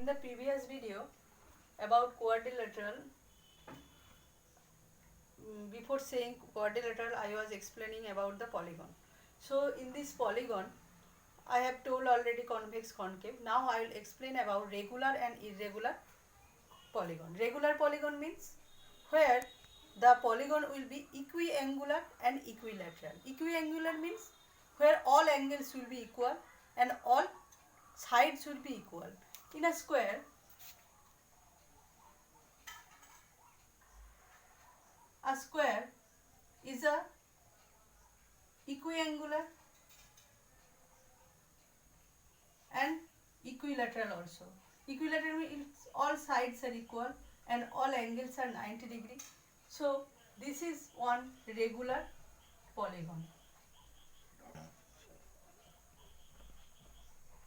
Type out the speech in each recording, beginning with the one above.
the previous video about quadrilateral, before saying quadrilateral I was explaining about the polygon. So in this polygon I have told already convex concave. Now I will explain about regular and irregular polygon. Regular polygon means where the polygon will be equiangular and equilateral. Equiangular means where all angles will be equal and all sides will be equal. In a square, is a equiangular and equilateral also. Equilateral means all sides are equal and all angles are 90 degree. So this is one regular polygon.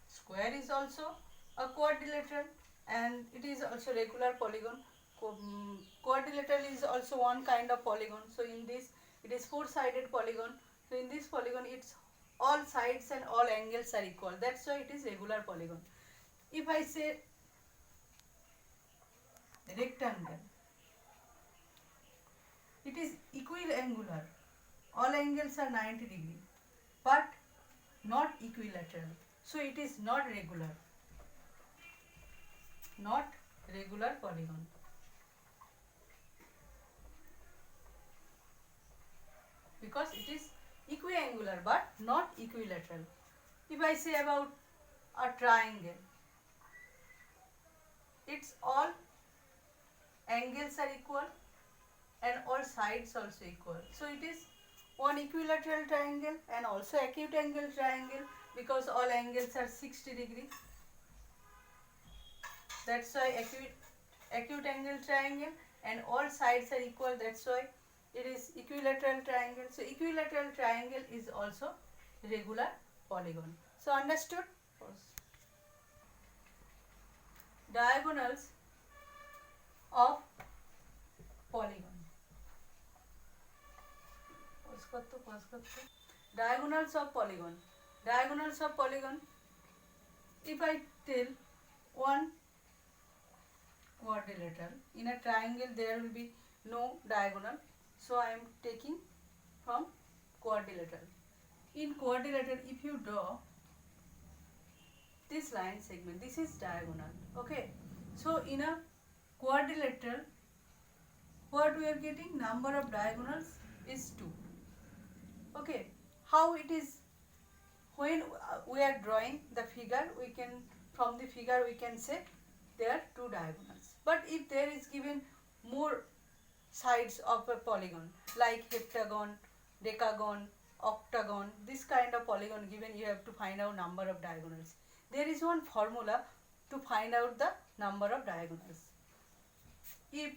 Square is also a quadrilateral and it is also regular polygon. Quadrilateral is also one kind of polygon. So in this it is four-sided polygon. So in this polygon it's all sides and all angles are equal. That's why it is regular polygon. If I say rectangle, it is equiangular. All angles are 90 degree but not equilateral. So it is not regular. Not regular polygon. Because it is equiangular but not equilateral. If I say about a triangle, it's all angles are equal and all sides also equal. So it is one equilateral triangle and also acute angle triangle because all angles are 60 degree. That's why acute angle triangle and all sides are equal. That's why it is equilateral triangle. So equilateral triangle is also regular polygon. So understood? Diagonals of polygon. Diagonals of polygon. Diagonals of polygon. If I tell one quadrilateral, in a triangle there will be no diagonal. So I am taking from quadrilateral. In quadrilateral, if you draw this line segment, this is diagonal. Okay. So in a quadrilateral, what we are getting? Number of diagonals is 2. Okay. How it is? When we are drawing the figure, from the figure we can say there are 2 diagonals. But if there is given more sides of a polygon like heptagon, decagon, octagon, this kind of polygon given, you have to find out number of diagonals. There is one formula to find out the number of diagonals. If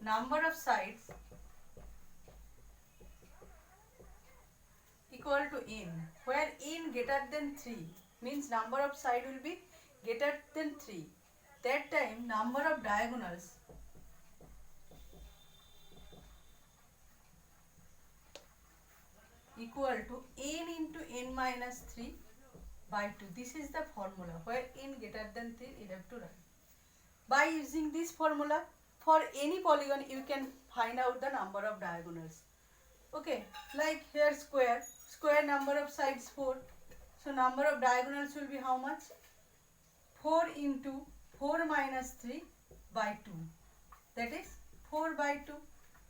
number of sides equal to n, where n greater than 3 means number of side will be greater than 3. That time number of diagonals equal to n into n minus 3 by 2. This is the formula where n greater than 3 you have to write. By using this formula, for any polygon you can find out the number of diagonals. Okay, like here square number of sides 4. So number of diagonals will be how much? 4 into 4 minus 3 by 2. That is 4 by 2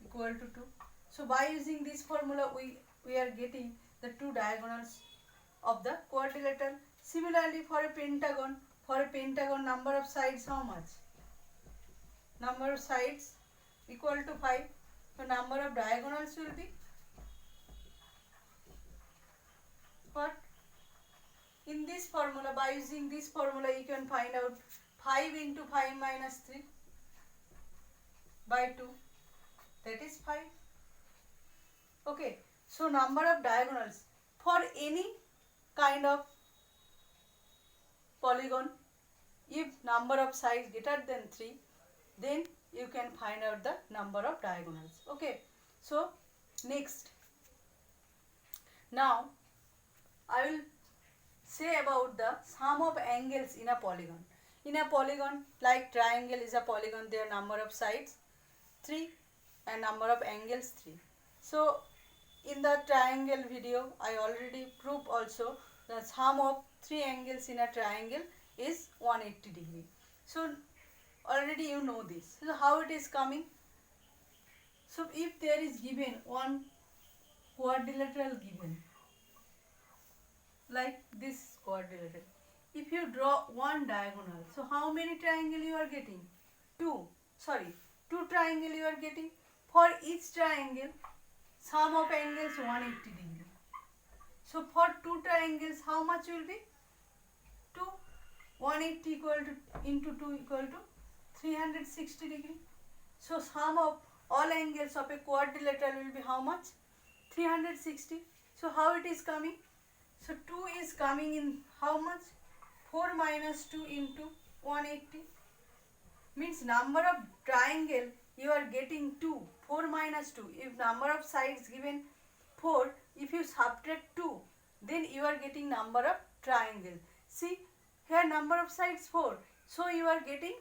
equal to 2. So by using this formula we are getting the 2 diagonals of the quadrilateral. Similarly for a pentagon, number of sides how much? Number of sides equal to 5. So number of diagonals will be what? In this formula, by using this formula you can find out 5 into 5 minus 3 by 2, that is 5. Okay, so number of diagonals for any kind of polygon, if number of sides greater than 3, then you can find out the number of diagonals. Okay, so next, now I will say about the sum of angles in a polygon. In a polygon, like triangle is a polygon, there are number of sides 3 and number of angles 3. So in the triangle video, I already proved also the sum of 3 angles in a triangle is 180 degree. So already you know this. So how it is coming? So if there is given one quadrilateral given, like this quadrilateral, if you draw one diagonal, so how many triangle you are getting? Two triangle you are getting. For each triangle, sum of angles 180 degree. So for two triangles, how much will be? 2. 180 equal to into 2 equal to 360 degree. So sum of all angles of a quadrilateral will be how much? 360. So how it is coming? So 2 is coming in how much? 4 minus 2 into 180. Means number of triangle you are getting 2. 4 minus 2. If number of sides given 4, if you subtract 2, then you are getting number of triangle. See, here number of sides 4. So you are getting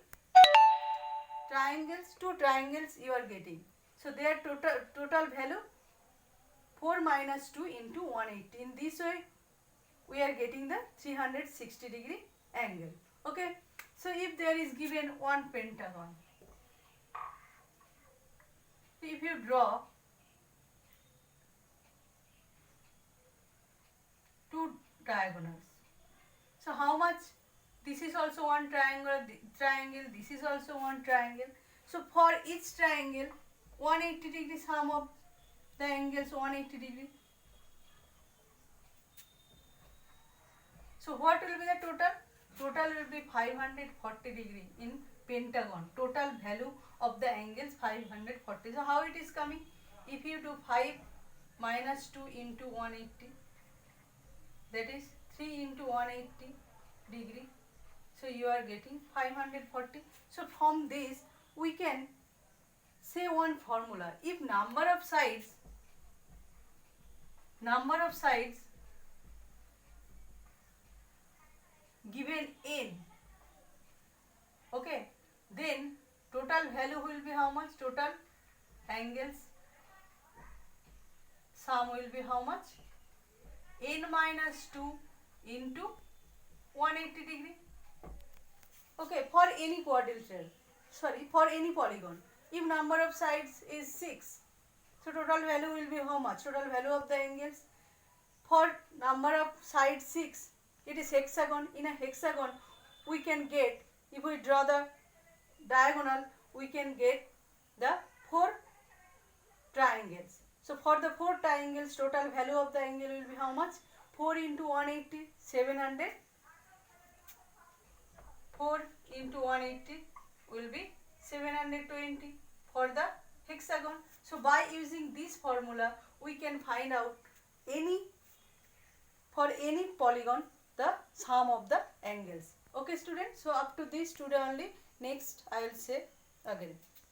triangles, 2 triangles you are getting. So their total value 4 minus 2 into 180. In this way, we are getting the 360 degree angle. Okay. So if there is given one pentagon, if you draw two diagonals, so how much? This is also one triangle, this is also one triangle. So for each triangle, 180 degree sum of the angles 180 degree. So what will be the total? Total will be 540 degree in pentagon. Total value of the angles 540. So how it is coming? If you do 5 minus 2 into 180, that is 3 into 180 degree. So you are getting 540. So from this we can say one formula. If number of sides given n, okay, then total value will be how much? Total angles sum will be how much? N minus 2 into 180 degree. Okay, for any quadrilateral, for any polygon, if number of sides is 6, so total value will be how much? Total value of the angles. For number of sides 6, it is hexagon. In a hexagon, we can get, if we draw the diagonal, we can get the 4 triangles. So for the 4 triangles, total value of the angle will be how much? 4 into 180, 700. 4 into 180 will be 720 for the hexagon. So by using this formula, we can find out for any polygon the sum of the angles. Okay students, so up to this today only. Next I will say again.